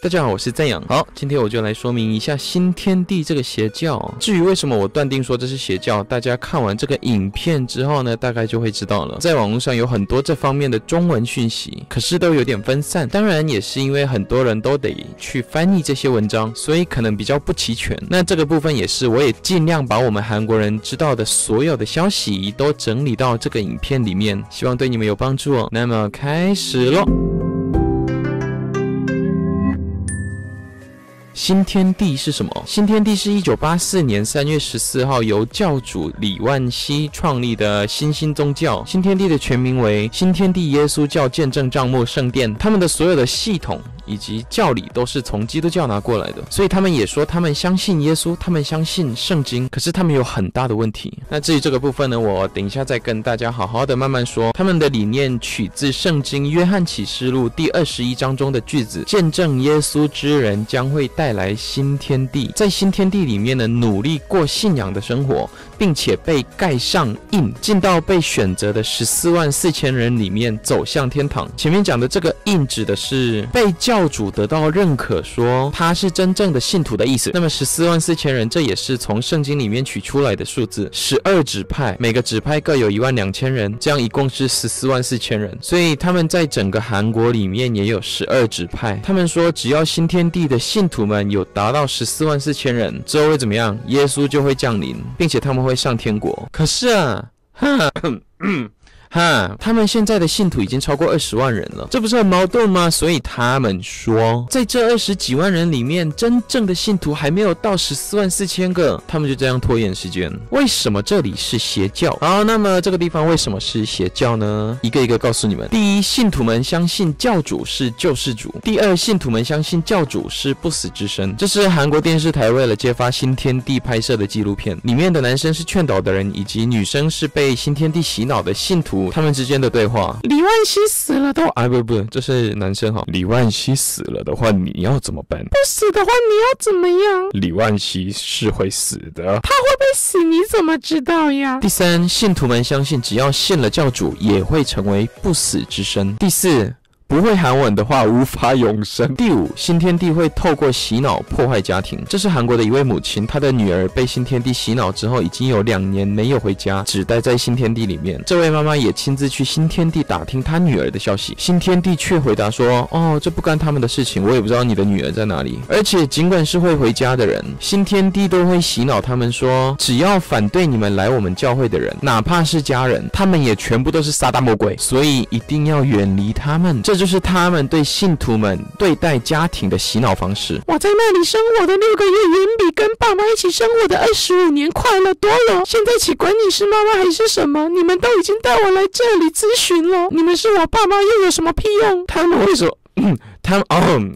大家好，我是赞阳。好，今天我就来说明一下新天地这个邪教。至于为什么我断定说这是邪教，大家看完这个影片之后呢，大概就会知道了。在网络上有很多这方面的中文讯息，可是都有点分散。当然也是因为很多人都得去翻译这些文章，所以可能比较不齐全。那这个部分也是，我也尽量把我们韩国人知道的所有的消息都整理到这个影片里面，希望对你们有帮助哦。那么开始咯。新天地是什么？新天地是1984年3月14号由教主李万熙创立的新兴宗教。新天地的全名为新天地耶稣教见证帐幕圣殿，他们的所有的系统以及教理都是从基督教拿过来的，所以他们也说他们相信耶稣，他们相信圣经，可是他们有很大的问题。那至于这个部分呢，我等一下再跟大家好好的慢慢说。他们的理念取自圣经约翰启示录第21章中的句子，见证耶稣之人将会带来新天地，在新天地里面呢，努力过信仰的生活，并且被盖上印，进到被选择的144000人里面走向天堂。前面讲的这个印指的是被教主得到认可说他是真正的信徒的意思。那么144000人，这也是从圣经里面取出来的数字。12指派，每个指派各有12000人，这样一共是144000人。所以他们在整个韩国里面也有12指派。他们说只要新天地的信徒们有达到144000人之后会怎么样？耶稣就会降临，并且他们会上天国。可是啊，他们现在的信徒已经超过20万人了，这不是很矛盾吗？所以他们说，在这20几万人里面，真正的信徒还没有到144000个，他们就这样拖延时间。为什么这里是邪教？好，那么这个地方为什么是邪教呢？一个一个告诉你们。第一，信徒们相信教主是救世主。第二，信徒们相信教主是不死之身。这是韩国电视台为了揭发新天地拍摄的纪录片，里面的男生是劝导的人，以及女生是被新天地洗脑的信徒。他们之间的对话，李万熙死了的话，不，这是男生哈。李万熙死了的话，你要怎么办？不死的话，你要怎么样？李万熙是会死的，他会不会死？你怎么知道呀？第三，信徒们相信，只要信了教主，也会成为不死之身。第四，不会韩文的话无法永生。第五，新天地会透过洗脑破坏家庭。这是韩国的一位母亲，她的女儿被新天地洗脑之后，已经有2年没有回家，只待在新天地里面。这位妈妈也亲自去新天地打听她女儿的消息，新天地却回答说，这不干他们的事情，我也不知道你的女儿在哪里。而且尽管是会回家的人，新天地都会洗脑他们说，只要反对你们来我们教会的人，哪怕是家人，他们也全部都是撒旦魔鬼，所以一定要远离他们。这就是他们对信徒们对待家庭的洗脑方式。我在那里生活的6个月，远比跟爸妈一起生活的25年快乐多了。现在起管你是妈妈还是什么，你们都已经带我来这里咨询了，你们是我爸妈又有什么屁用？他们为什么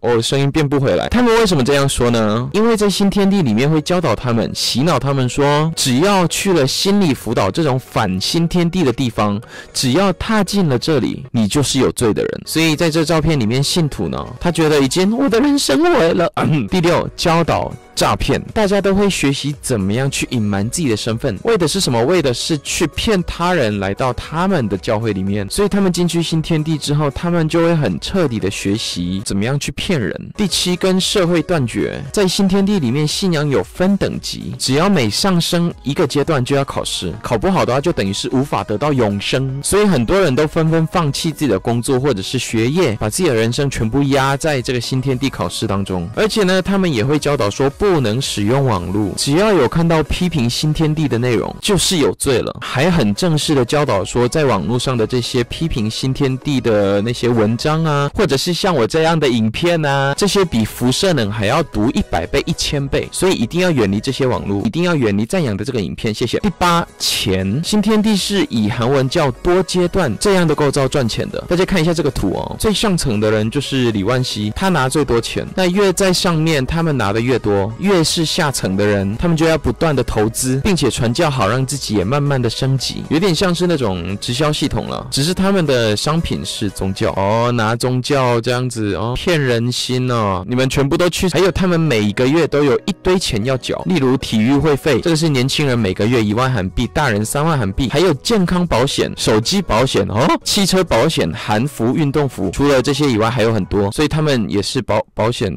我的声音变不回来。他们为什么这样说呢？因为在新天地里面会教导他们，洗脑他们说，只要去了心理辅导这种反新天地的地方，只要踏进了这里，你就是有罪的人。所以在这照片里面，信徒呢，他觉得已经我的人生毁了。第六，教导诈骗，大家都会学习怎么样去隐瞒自己的身份，为的是什么？为的是去骗他人来到他们的教会里面。所以他们进去新天地之后，他们就会很彻底的学习怎么样去骗人。第七，跟社会断绝。在新天地里面，信仰有分等级，只要每上升一个阶段就要考试，考不好的话就等于是无法得到永生。所以很多人都纷纷放弃自己的工作或者是学业，把自己的人生全部压在这个新天地考试当中。而且呢，他们也会教导说，不能使用网络，只要有看到批评新天地的内容就是有罪了。还很正式的教导说，在网络上的这些批评新天地的那些文章啊，或者是像我这样的影片啊，这些比辐射能还要毒100倍1000倍，所以一定要远离这些网络，一定要远离赞扬的这个影片，谢谢。第八，钱。新天地是以韩文叫多阶段这样的构造赚钱的。大家看一下这个图哦，最上层的人就是李万熙，他拿最多钱，那越在上面他们拿的越多，越是下层的人，他们就要不断的投资，并且传教好让自己也慢慢的升级，有点像是那种直销系统了，只是他们的商品是宗教拿宗教要这样子哦，骗人心哦，你们全部都去。还有他们每一个月都有一堆钱要缴，例如体育会费，这个是年轻人每个月1万韩币，大人3万韩币，还有健康保险、手机保险哦，汽车保险、韩服、运动服，除了这些以外还有很多，所以他们也是保险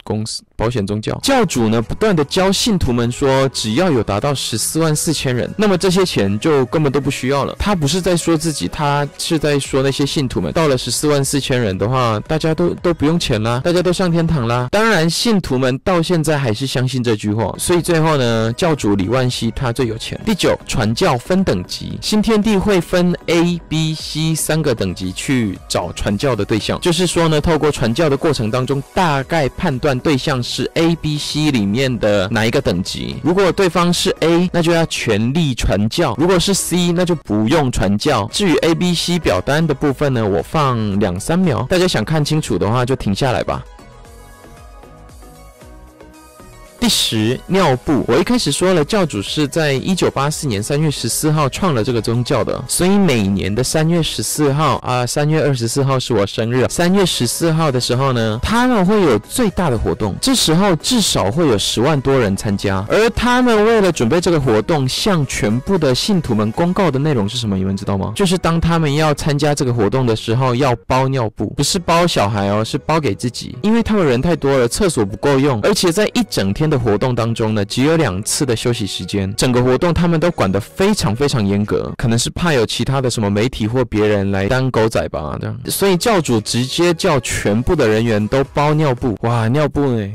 公司。保险宗教教主呢，不断的教信徒们说，只要有达到14万4千人，那么这些钱就根本都不需要了。他不是在说自己，他是在说那些信徒们，到了14万4千人的话，大家都不用钱啦，大家都上天堂啦。当然，信徒们到现在还是相信这句话，所以最后呢，教主李万熙他最有钱。第9，传教分等级，新天地会分 A、B、C 3个等级去找传教的对象，就是说呢，透过传教的过程当中，大概判断对象是 A、B、C 里面的哪一个等级。如果对方是 A， 那就要全力传教；如果是 C， 那就不用传教。至于 A、B、C 表单的部分呢，我放2-3秒，大家想看清楚的话就停下来吧。第10，尿布。我一开始说了，教主是在1984年3月14号创了这个宗教的，所以每年的3月14号3月24号是我生日。3月14号的时候呢，他们会有最大的活动，这时候至少会有10万多人参加。而他们为了准备这个活动，向全部的信徒们公告的内容是什么？你们知道吗？就是当他们要参加这个活动的时候，要包尿布，不是包小孩哦，是包给自己，因为他们人太多了，厕所不够用，而且在一整天的活动当中呢，只有2次的休息时间，整个活动他们都管得非常非常严格，可能是怕有其他的什么媒体或别人来当狗仔吧，这样，所以教主直接叫全部的人员都包尿布。哇，尿布呢，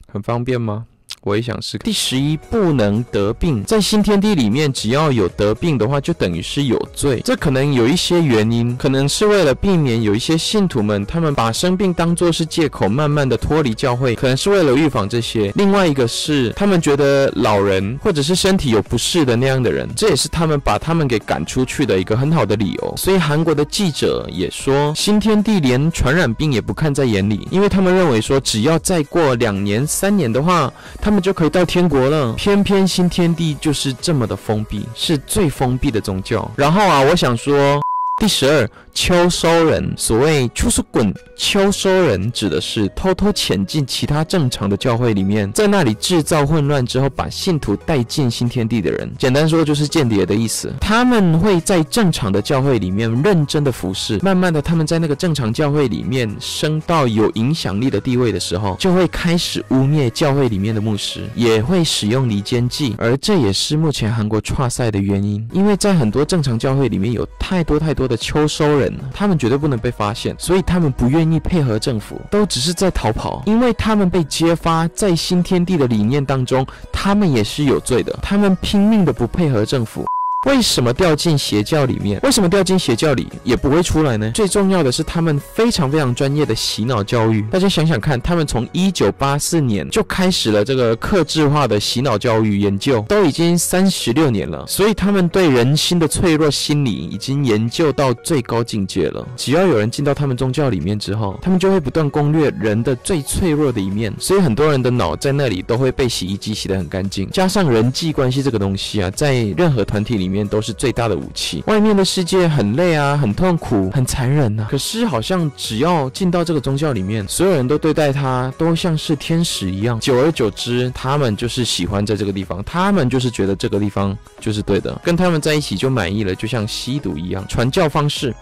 很方便吗？我也想试。第11，不能得病。在新天地里面，只要有得病的话，就等于是有罪。这可能有一些原因，可能是为了避免有一些信徒们，他们把生病当作是借口，慢慢的脱离教会，可能是为了预防这些。另外一个是，他们觉得老人或者是身体有不适的那样的人，这也是他们把他们给赶出去的一个很好的理由。所以韩国的记者也说，新天地连传染病也不看在眼里，因为他们认为说，只要再过2年3年的话，他们就可以到天国了。偏偏新天地就是这么的封闭，是最封闭的宗教。然后我想说，第12，秋收人。所谓秋收滚，秋收人指的是偷偷潜进其他正常的教会里面，在那里制造混乱之后，把信徒带进新天地的人。简单说就是间谍的意思。他们会在正常的教会里面认真的服侍，慢慢的他们在那个正常教会里面升到有影响力的地位的时候，就会开始污蔑教会里面的牧师，也会使用离间计。而这也是目前韩国挫赛的原因，因为在很多正常教会里面有太多的秋收人，他们绝对不能被发现，所以他们不愿意配合政府，都只是在逃跑，因为他们被揭发在新天地的理念当中，他们也是有罪的，他们拼命的不配合政府。为什么掉进邪教里面？为什么掉进邪教里也不会出来呢？最重要的是他们非常非常专业的洗脑教育。大家想想看，他们从1984年就开始了这个客制化的洗脑教育研究，都已经36年了，所以他们对人心的脆弱心理已经研究到最高境界了。只要有人进到他们宗教里面之后，他们就会不断攻略人的最脆弱的一面，所以很多人的脑在那里都会被洗衣机洗得很干净。加上人际关系这个东西在任何团体里面都是最大的武器。外面的世界很累很痛苦，很残忍可是好像只要进到这个宗教里面，所有人都对待他都像是天使一样。久而久之，他们就是喜欢在这个地方，他们就是觉得这个地方就是对的，跟他们在一起就满意了，就像吸毒一样。传教方式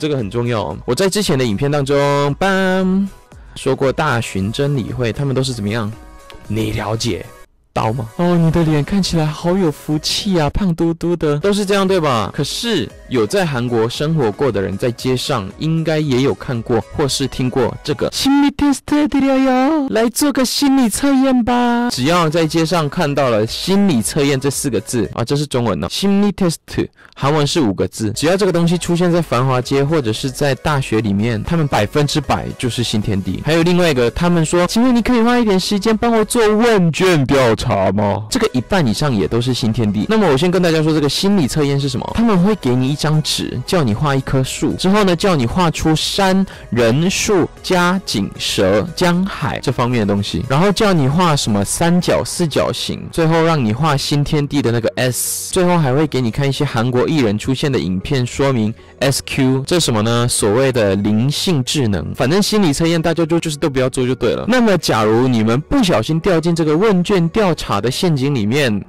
这个很重要。我在之前的影片当中说过，大巡真理会他们都是怎么样，你了解到吗？你的脸看起来好有福气胖嘟嘟的，都是这样对吧？可是有在韩国生活过的人，在街上应该也有看过或是听过这个心理 test 드려요，来做个心理测验吧。只要在街上看到了心理测验这4个字这是中文心理 test， 韩文是5个字。只要这个东西出现在繁华街或者是在大学里面，他们100%就是新天地。还有另外一个，他们说，请问你可以花一点时间帮我做问卷调查吗？这个1半以上也都是新天地。那么我先跟大家说，这个心理测验是什么？他们会给你一张纸，叫你画一棵树，之后呢，叫你画出山、人、树、家、景、蛇、江、海这方面的东西，然后叫你画什么三角、四角形，最后让你画新天地的那个 S， 最后还会给你看一些韩国艺人出现的影片，说明 SQ 这是什么呢？所谓的灵性智能。反正心理测验大家就是都不要做就对了。那么假如你们不小心掉进这个问卷调查的陷阱里面，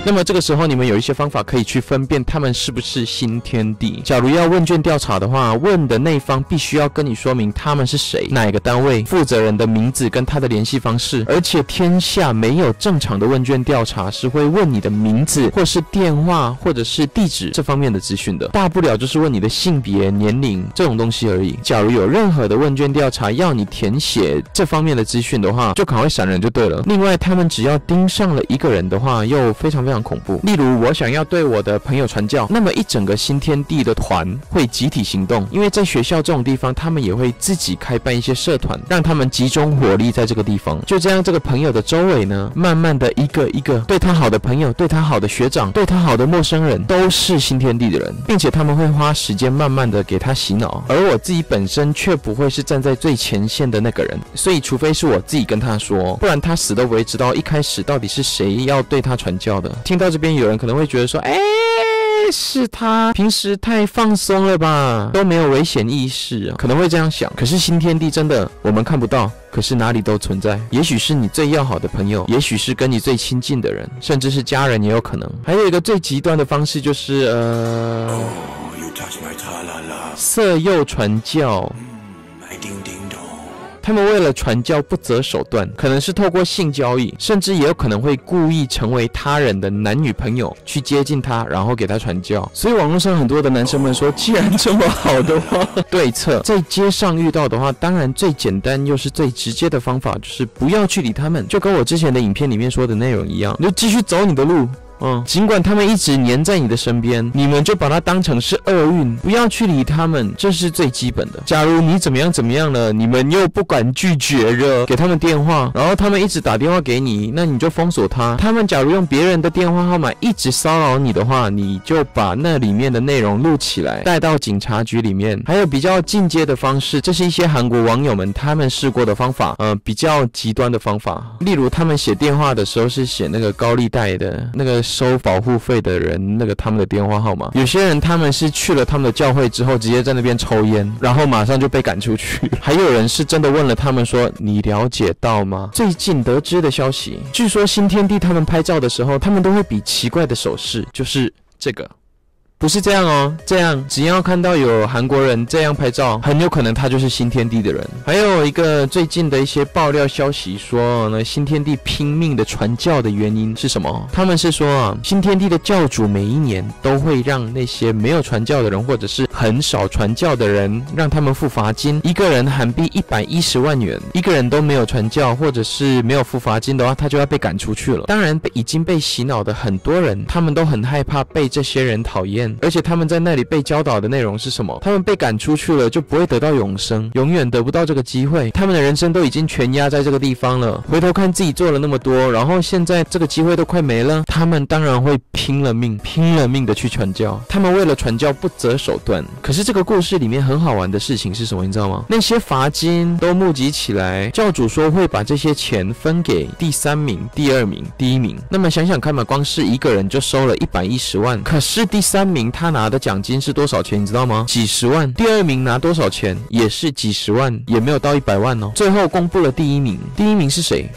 那么这个时候你们有一些方法可以去分辨他们是不是新天地。假如要问卷调查的话，问的那方必须要跟你说明他们是谁，哪一个单位，负责人的名字跟他的联系方式。而且天下没有正常的问卷调查是会问你的名字或是电话或者是地址这方面的资讯的，大不了就是问你的性别、年龄这种东西而已。假如有任何的问卷调查要你填写这方面的资讯的话，就赶快闪人就对了。另外他们只要盯上了一个人的话，又非常恐怖。例如我想要对我的朋友传教，那么一整个新天地的团会集体行动，因为在学校这种地方他们也会自己开办一些社团，让他们集中火力在这个地方。就这样这个朋友的周围呢，慢慢的一个一个对他好的朋友，对他好的学长，对他好的陌生人都是新天地的人，并且他们会花时间慢慢的给他洗脑。而我自己本身却不会是站在最前线的那个人，所以除非是我自己跟他说，不然他死都不会知道一开始到底是谁要对他传教的。听到这边有人可能会觉得说，是他平时太放松了吧，都没有危险意识啊，可能会这样想。可是新天地真的我们看不到，可是哪里都存在。也许是你最要好的朋友，也许是跟你最亲近的人，甚至是家人也有可能。还有一个最极端的方式就是色诱传教。他们为了传教不择手段，可能是透过性交易，甚至也有可能会故意成为他人的男女朋友去接近他，然后给他传教。所以网络上很多的男生们说，既然这么好的话，对策在街上遇到的话，当然最简单又是最直接的方法就是不要去理他们，就跟我之前的影片里面说的内容一样，你就继续走你的路。尽管他们一直黏在你的身边，你们就把它当成是厄运，不要去理他们，这是最基本的。假如你怎么样了，你们又不敢拒绝着给他们电话，然后他们一直打电话给你，那你就封锁他。他们假如用别人的电话号码一直骚扰你的话，你就把那里面的内容录起来，带到警察局里面。还有比较进阶的方式，这是一些韩国网友们他们试过的方法，比较极端的方法。例如他们写电话的时候是写那个高利贷的那个收保护费的人，那个他们的电话号码。有些人他们是去了他们的教会之后，直接在那边抽烟，然后马上就被赶出去。还有人是真的问了他们说，你了解到吗？最近得知的消息，据说新天地他们拍照的时候，他们都会比奇怪的手势，就是这个。不是这样哦，这样只要看到有韩国人这样拍照，很有可能他就是新天地的人。还有一个最近的一些爆料消息说呢，新天地拼命的传教的原因是什么？他们是说新天地的教主每一年都会让那些没有传教的人或者是很少传教的人，让他们付罚金，一个人韩币110万元，一个人都没有传教或者是没有付罚金的话，他就要被赶出去了。当然已经被洗脑的很多人，他们都很害怕被这些人讨厌。而且他们在那里被教导的内容是什么？他们被赶出去了，就不会得到永生，永远得不到这个机会。他们的人生都已经全压在这个地方了，回头看自己做了那么多，然后现在这个机会都快没了，他们当然会拼了命的去传教。他们为了传教不择手段。可是这个故事里面很好玩的事情是什么？你知道吗？那些罚金都募集起来，教主说会把这些钱分给第3名、第2名、第1名。那么想想看嘛，光是一个人就收了110万，可是第3名他拿的奖金是多少钱？你知道吗？几十万。第2名拿多少钱？也是几十万，也没有到100万哦。最后公布了第1名，第1名是谁？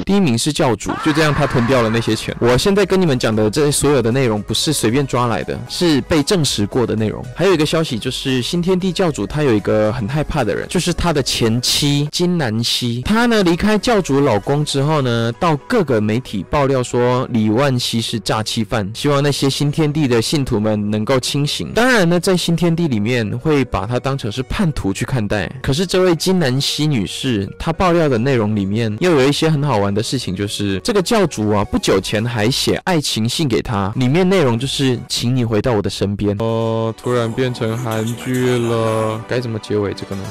第1名是教主，就这样他吞掉了那些钱。我现在跟你们讲的这所有的内容不是随便抓来的，是被证实过的内容。还有一个消息就是新天地教主他有一个很害怕的人，就是他的前妻金南熙。他呢离开教主老公之后呢，到各个媒体爆料说李万熙是诈欺犯，希望那些新天地的信徒们能够清醒。当然呢，在新天地里面会把他当成是叛徒去看待。可是这位金南熙女士，她爆料的内容里面又有一些很好玩的事情，就是这个教主啊，不久前还写爱情信给他，里面内容就是请你回到我的身边。突然变成韩剧了，该怎么结尾这个呢？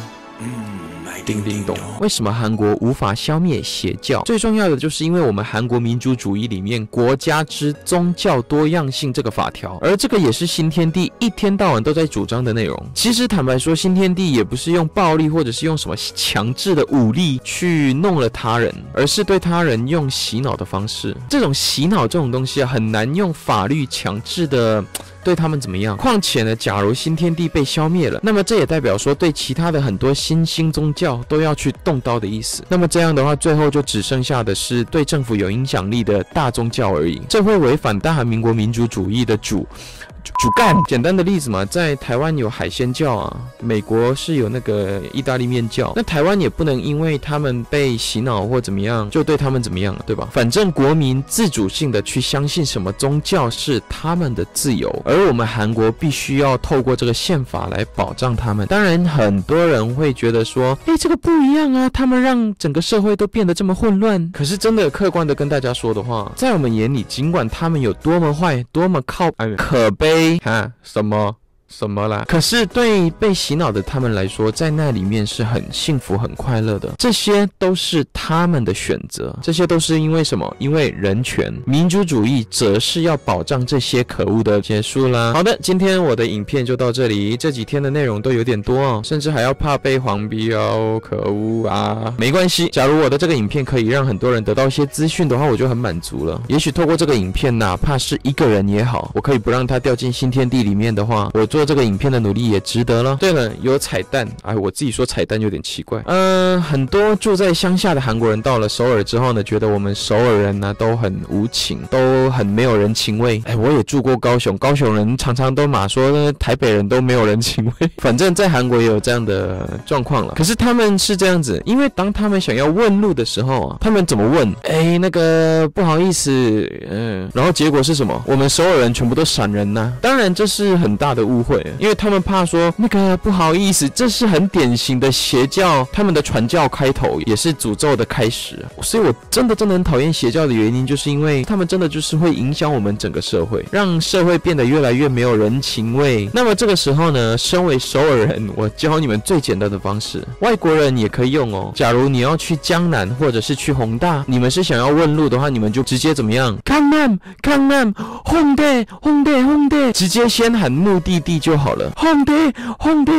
叮叮咚。为什么韩国无法消灭邪教？最重要的就是因为我们韩国民主主义里面国家之宗教多样性这个法条，而这个也是新天地一天到晚都在主张的内容。其实坦白说，新天地也不是用暴力或者是用什么强制的武力去弄了他人，而是对他人用洗脑的方式。这种洗脑这种东西啊，很难用法律强制的对他们怎么样。况且呢，假如新天地被消灭了，那么这也代表说对其他的很多新兴宗教都要去动刀的意思。那么这样的话，最后就只剩下的是对政府有影响力的大宗教而已，这会违反大韩民国民主主义的主干。简单的例子嘛，在台湾有海鲜教啊，美国是有那个意大利面教，那台湾也不能因为他们被洗脑或怎么样就对他们怎么样，对吧？反正国民自主性的去相信什么宗教是他们的自由，而我们韩国必须要透过这个宪法来保障他们。当然很多人会觉得说，这个不一样啊，他们让整个社会都变得这么混乱。可是真的客观的跟大家说的话，在我们眼里，尽管他们有多么坏，多么可悲什么啦？可是对被洗脑的他们来说，在那里面是很幸福、很快乐的。这些都是他们的选择，这些都是因为什么？因为人权、民主主义则是要保障这些可恶的。结束啦。好的，今天我的影片就到这里。这几天的内容都有点多哦，甚至还要怕被黄逼哦，可恶啊！没关系，假如我的这个影片可以让很多人得到一些资讯的话，我就很满足了。也许透过这个影片，哪怕是一个人也好，我可以不让他掉进新天地里面的话，我做这个影片的努力也值得了。对了，有彩蛋，我自己说彩蛋有点奇怪。很多住在乡下的韩国人到了首尔之后呢，觉得我们首尔人呢都很无情，都很没有人情味。我也住过高雄，高雄人常常都骂说台北人都没有人情味。反正在韩国也有这样的状况了。可是他们是这样子，因为当他们想要问路的时候啊，他们怎么问？那个不好意思，然后结果是什么？我们首尔人全部都闪人呐。当然这是很大的误会，因为他们怕说那个不好意思，这是很典型的邪教，他们的传教开头也是诅咒的开始。所以我真的很讨厌邪教的原因，就是因为他们真的就是会影响我们整个社会，让社会变得越来越没有人情味。那么这个时候呢，身为首尔人，我教你们最简单的方式，外國人也可以用哦。假如你要去江南或者是去弘大，你们是想要问路的话，你们就直接怎么样？강남 홍대，直接先喊目的地就好了。홍대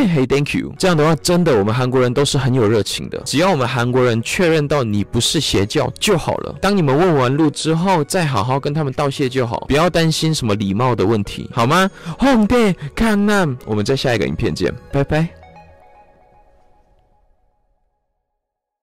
hey thank you。这样的话，真的我们韩国人都是很有热情的。只要我们韩国人确认到你不是邪教就好了。当你们问完路之后，再好好跟他们道谢就好，不要担心什么礼貌的问题，好吗？홍대 강남，我们在下一个影片见，拜拜。